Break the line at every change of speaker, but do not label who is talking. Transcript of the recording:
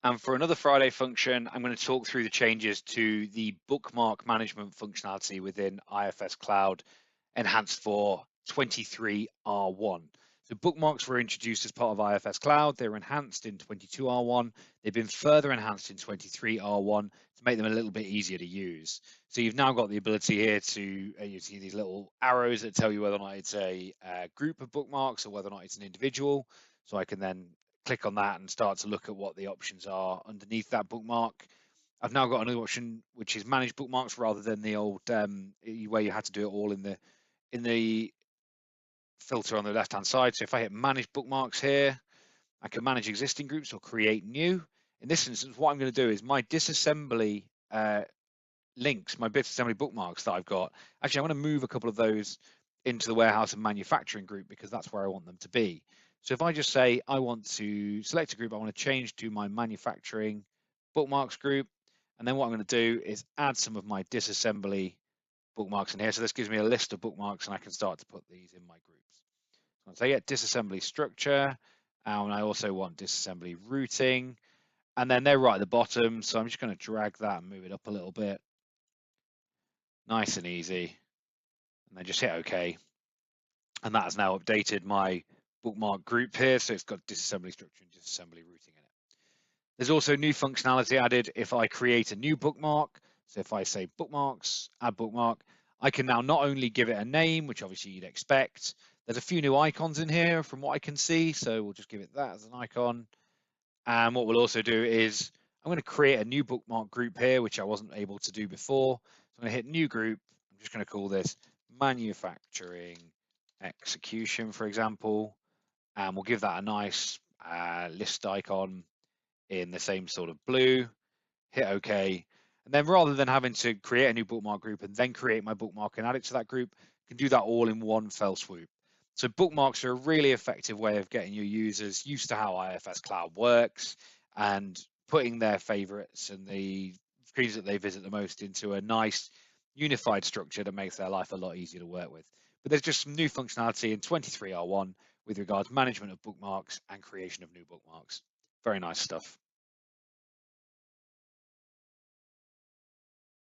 And for another Friday function, I'm going to talk through the changes to the bookmark management functionality within IFS Cloud enhanced for 23R1. So bookmarks were introduced as part of IFS Cloud. They were enhanced in 22R1. They've been further enhanced in 23R1 to make them a little bit easier to use. So you've now got the ability here to, you see these little arrows that tell you whether or not it's a group of bookmarks or whether or not it's an individual. So I can then click on that and start to look at what the options are underneath that bookmark. I've now got another option which is manage bookmarks rather than the old where you had to do it all in the filter on the left hand side. So if I hit manage bookmarks here, I can manage existing groups or create new. In this instance, what I'm going to do is my disassembly links, my disassembly bookmarks that I've got, actually I want to move a couple of those into the warehouse and manufacturing group because that's where I want them to be. So if I just say I want to select a group, I want to change to my manufacturing bookmarks group, and then what I'm going to do is add some of my disassembly bookmarks in here. So this gives me a list of bookmarks and I can start to put these in my groups. So I get disassembly structure, and I also want disassembly routing, and then they're right at the bottom. So I'm just going to drag that and move it up a little bit. Nice and easy. And then just hit OK. And that has now updated my bookmark group here. So it's got disassembly structure and disassembly routing in it. There's also new functionality added if I create a new bookmark. So if I say bookmarks, add bookmark, I can now not only give it a name, which obviously you'd expect. There's a few new icons in here from what I can see. So we'll just give it that as an icon. And what we'll also do is I'm going to create a new bookmark group here, which I wasn't able to do before. So I'm going to hit new group. I'm just going to call this manufacturing execution, for example. And we'll give that a nice list icon in the same sort of blue, hit OK. And then rather than having to create a new bookmark group and then create my bookmark and add it to that group, I can do that all in one fell swoop. So bookmarks are a really effective way of getting your users used to how IFS Cloud works and putting their favorites and the screens that they visit the most into a nice unified structure that makes their life a lot easier to work with. But there's just some new functionality in 23R1 with regards management of bookmarks and creation of new bookmarks. Very nice stuff.